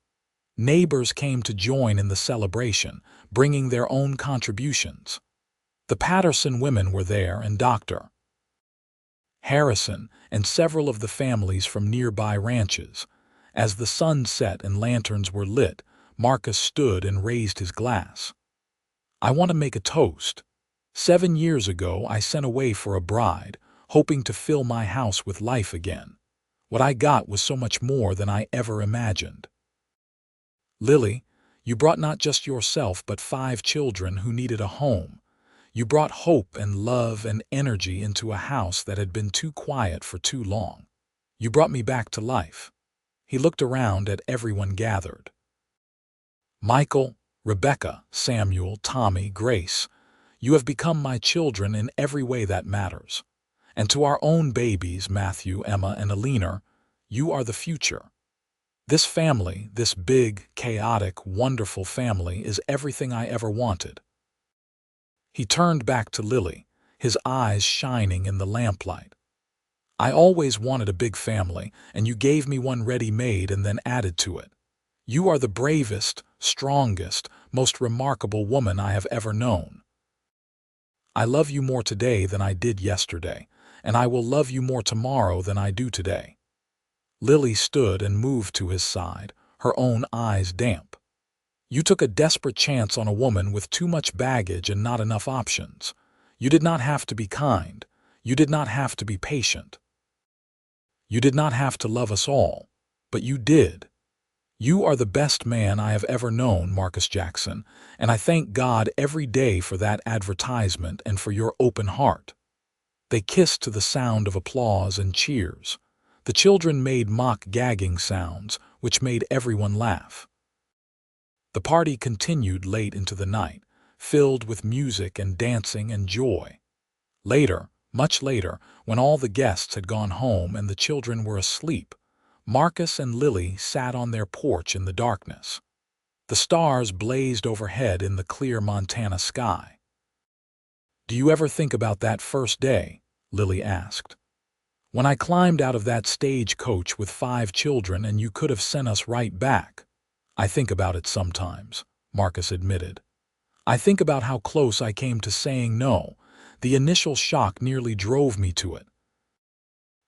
Neighbors came to join in the celebration, bringing their own contributions. The Patterson women were there, and Dr. Harrison and several of the families from nearby ranches. As the sun set and lanterns were lit, Marcus stood and raised his glass. "I want to make a toast. 7 years ago I sent away for a bride, hoping to fill my house with life again. What I got was so much more than I ever imagined. Lily, you brought not just yourself but 5 children who needed a home. You brought hope and love and energy into a house that had been too quiet for too long. You brought me back to life." He looked around at everyone gathered. "Michael, Rebecca, Samuel, Tommy, Grace, you have become my children in every way that matters. And to our own babies, Matthew, Emma, and Alina, you are the future. This family, this big, chaotic, wonderful family, is everything I ever wanted." He turned back to Lily, his eyes shining in the lamplight. "I always wanted a big family, and you gave me one ready-made and then added to it. You are the bravest, strongest, most remarkable woman I have ever known. I love you more today than I did yesterday, and I will love you more tomorrow than I do today." Lily stood and moved to his side, her own eyes damp. "You took a desperate chance on a woman with too much baggage and not enough options. You did not have to be kind. You did not have to be patient. You did not have to love us all, but you did. You are the best man I have ever known, Marcus Jackson, and I thank God every day for that advertisement and for your open heart." They kissed to the sound of applause and cheers. The children made mock gagging sounds, which made everyone laugh. The party continued late into the night, filled with music and dancing and joy. Later, much later, when all the guests had gone home and the children were asleep, Marcus and Lily sat on their porch in the darkness. The stars blazed overhead in the clear Montana sky. "Do you ever think about that first day?" Lily asked. "When I climbed out of that stagecoach with 5 children and you could have sent us right back." "I think about it sometimes," Marcus admitted. "I think about how close I came to saying no. The initial shock nearly drove me to it.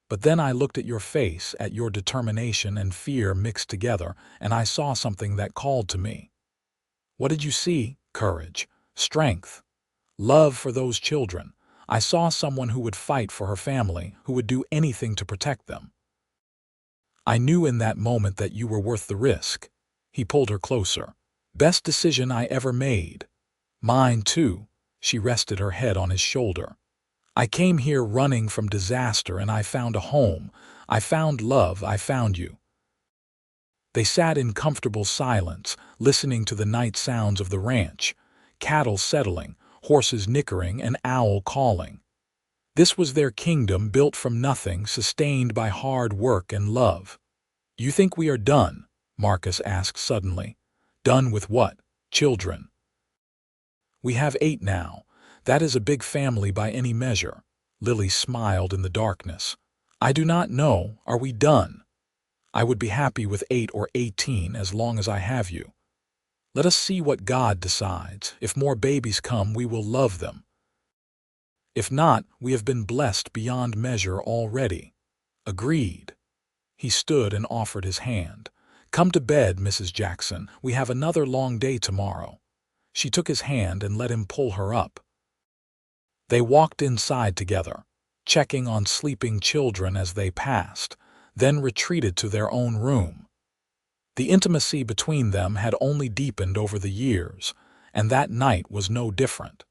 But then I looked at your face, at your determination and fear mixed together, and I saw something that called to me." "What did you see?" "Courage, strength, love for those children. I saw someone who would fight for her family, who would do anything to protect them. I knew in that moment that you were worth the risk." He pulled her closer. "Best decision I ever made." "Mine too." She rested her head on his shoulder. "I came here running from disaster and I found a home. I found love. I found you." They sat in comfortable silence, listening to the night sounds of the ranch, cattle settling, horses nickering, and owl calling. This was their kingdom, built from nothing, sustained by hard work and love. "You think we are done?" Marcus asked suddenly. "Done with what?" "Children. We have 8 now. That is a big family by any measure." Lily smiled in the darkness. "I do not know. Are we done? I would be happy with 8 or 18 as long as I have you. Let us see what God decides. If more babies come, we will love them. If not, we have been blessed beyond measure already." "Agreed." He stood and offered his hand. "Come to bed, Mrs. Jackson. We have another long day tomorrow." She took his hand and let him pull her up. They walked inside together, checking on sleeping children as they passed, then retreated to their own room. The intimacy between them had only deepened over the years, and that night was no different.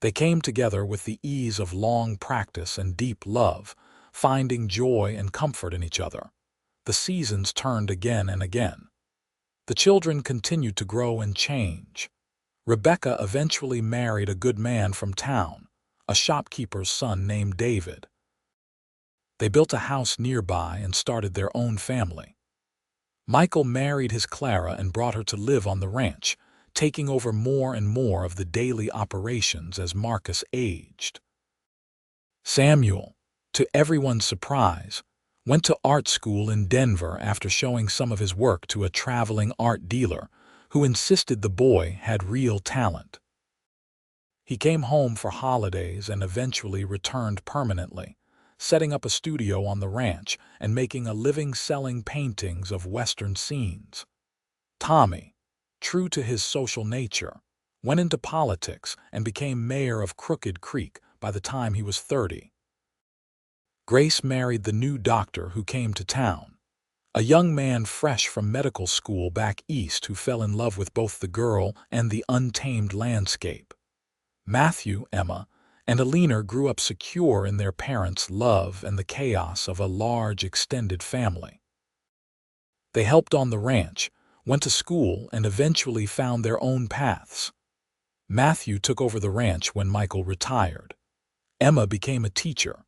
They came together with the ease of long practice and deep love, finding joy and comfort in each other. The seasons turned again and again. The children continued to grow and change. Rebecca eventually married a good man from town, a shopkeeper's son named David. They built a house nearby and started their own family. Michael married his Clara and brought her to live on the ranch, taking over more and more of the daily operations as Marcus aged. Samuel, to everyone's surprise, went to art school in Denver after showing some of his work to a traveling art dealer who insisted the boy had real talent. He came home for holidays and eventually returned permanently, setting up a studio on the ranch and making a living selling paintings of Western scenes. Tommy, true to his social nature, went into politics and became mayor of Crooked Creek by the time he was 30. Grace married the new doctor who came to town, a young man fresh from medical school back east who fell in love with both the girl and the untamed landscape. Matthew, Emma, and Alina grew up secure in their parents' love and the chaos of a large extended family. They helped on the ranch, went to school, and eventually found their own paths. Matthew took over the ranch when Michael retired. Emma became a teacher.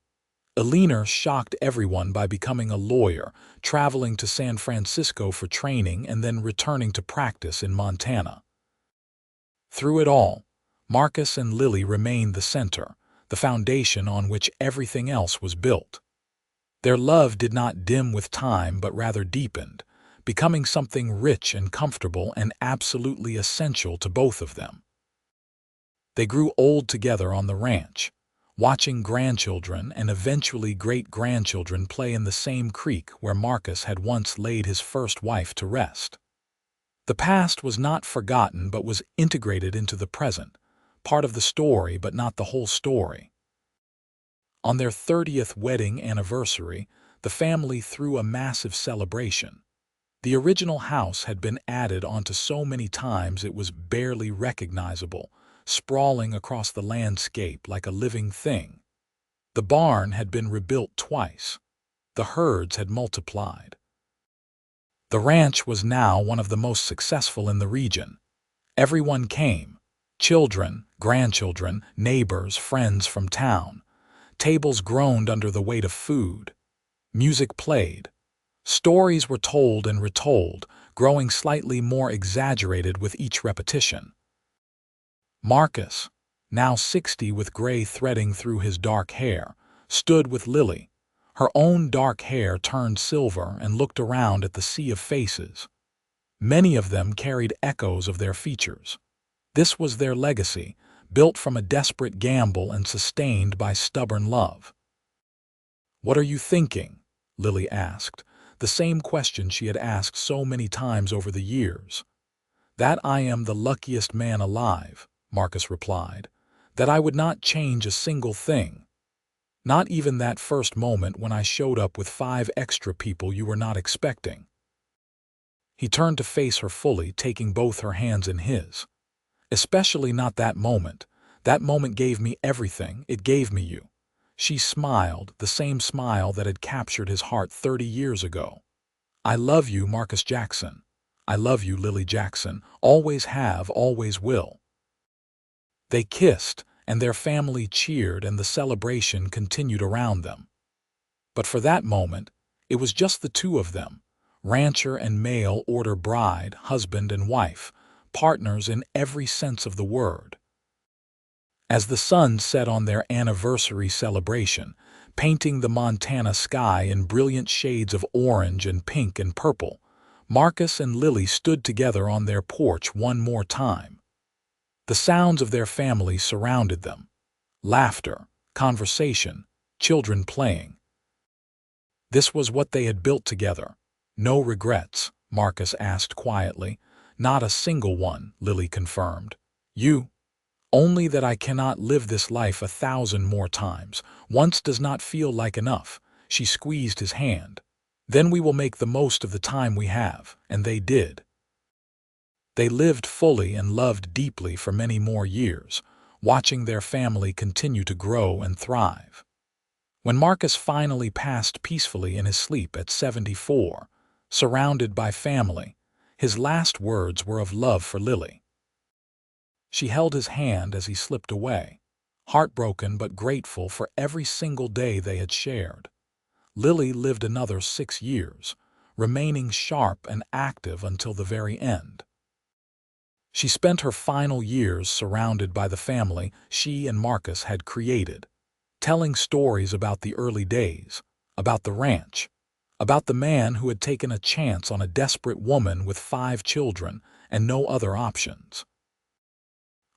Alina shocked everyone by becoming a lawyer, traveling to San Francisco for training and then returning to practice in Montana. Through it all, Marcus and Lily remained the center, the foundation on which everything else was built. Their love did not dim with time but rather deepened, becoming something rich and comfortable and absolutely essential to both of them. They grew old together on the ranch, watching grandchildren and eventually great-grandchildren play in the same creek where Marcus had once laid his first wife to rest. The past was not forgotten but was integrated into the present, part of the story but not the whole story. On their 30th wedding anniversary, the family threw a massive celebration. The original house had been added onto so many times it was barely recognizable, sprawling across the landscape like a living thing. The barn had been rebuilt twice. The herds had multiplied. The ranch was now one of the most successful in the region. Everyone came: children, grandchildren, neighbors, friends from town. Tables groaned under the weight of food. Music played. Stories were told and retold, growing slightly more exaggerated with each repetition. Marcus, now 60 with gray threading through his dark hair, stood with Lily. Her own dark hair turned silver and looked around at the sea of faces. Many of them carried echoes of their features. This was their legacy, built from a desperate gamble and sustained by stubborn love. "What are you thinking?" Lily asked, the same question she had asked so many times over the years. "That I am the luckiest man alive," Marcus replied, "that I would not change a single thing. Not even that first moment when I showed up with 5 extra people you were not expecting." He turned to face her fully, taking both her hands in his. "Especially not that moment. That moment gave me everything. It gave me you." She smiled, the same smile that had captured his heart 30 years ago. "I love you, Marcus Jackson. I love you, Lily Jackson. Always have, always will." They kissed, and their family cheered, and the celebration continued around them. But for that moment, it was just the two of them, rancher and mail-order bride, husband and wife, partners in every sense of the word. As the sun set on their anniversary celebration, painting the Montana sky in brilliant shades of orange and pink and purple, Marcus and Lily stood together on their porch one more time. The sounds of their family surrounded them. Laughter, conversation, children playing. This was what they had built together. "No regrets?" Marcus asked quietly. "Not a single one," Lily confirmed. "You?" "Only that I cannot live this life 1,000 more times. Once does not feel like enough." She squeezed his hand. "Then we will make the most of the time we have," and they did. They lived fully and loved deeply for many more years, watching their family continue to grow and thrive. When Marcus finally passed peacefully in his sleep at 74, surrounded by family, his last words were of love for Lily. She held his hand as he slipped away, heartbroken but grateful for every single day they had shared. Lily lived another 6 years, remaining sharp and active until the very end. She spent her final years surrounded by the family she and Marcus had created, telling stories about the early days, about the ranch, about the man who had taken a chance on a desperate woman with 5 children and no other options.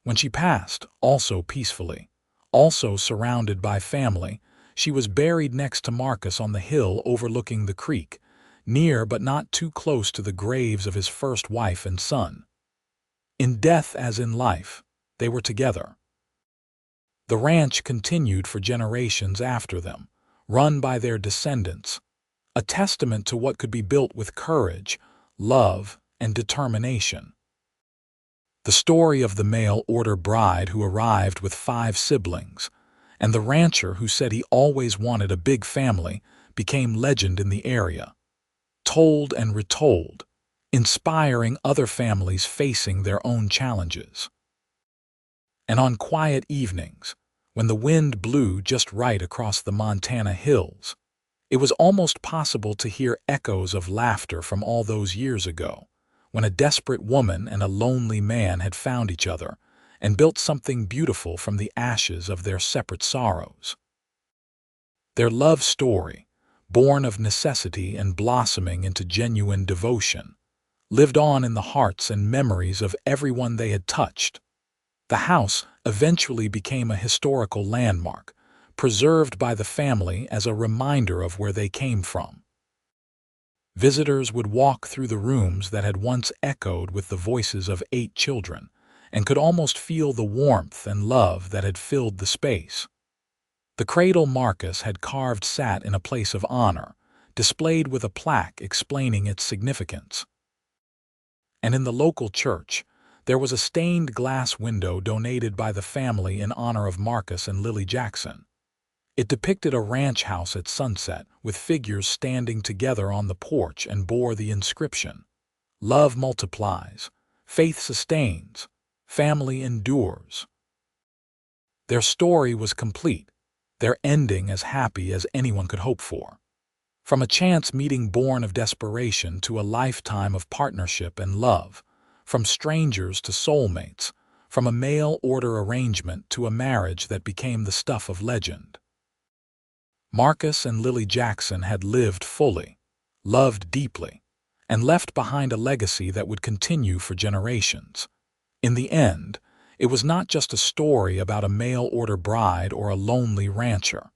When she passed, also peacefully, also surrounded by family, she was buried next to Marcus on the hill overlooking the creek, near but not too close to the graves of his first wife and son. In death as in life, they were together. The ranch continued for generations after them, run by their descendants, a testament to what could be built with courage, love, and determination. The story of the mail-order bride who arrived with 5 siblings, and the rancher who said he always wanted a big family, became legend in the area, told and retold, inspiring other families facing their own challenges. And on quiet evenings, when the wind blew just right across the Montana hills, it was almost possible to hear echoes of laughter from all those years ago, when a desperate woman and a lonely man had found each other and built something beautiful from the ashes of their separate sorrows. Their love story, born of necessity and blossoming into genuine devotion, lived on in the hearts and memories of everyone they had touched. The house eventually became a historical landmark, preserved by the family as a reminder of where they came from. Visitors would walk through the rooms that had once echoed with the voices of 8 children, and could almost feel the warmth and love that had filled the space. The cradle Marcus had carved sat in a place of honor, displayed with a plaque explaining its significance. And in the local church, there was a stained glass window donated by the family in honor of Marcus and Lily Jackson. It depicted a ranch house at sunset with figures standing together on the porch and bore the inscription, "Love multiplies, faith sustains, family endures." Their story was complete, their ending as happy as anyone could hope for. From a chance meeting born of desperation to a lifetime of partnership and love, from strangers to soulmates, from a mail-order arrangement to a marriage that became the stuff of legend. Marcus and Lily Jackson had lived fully, loved deeply, and left behind a legacy that would continue for generations. In the end, it was not just a story about a mail-order bride or a lonely rancher.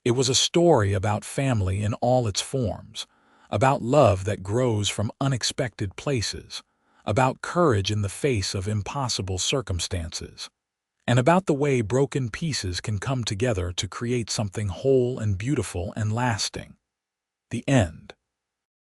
It was a story about family in all its forms, about love that grows from unexpected places, about courage in the face of impossible circumstances, and about the way broken pieces can come together to create something whole and beautiful and lasting. The end.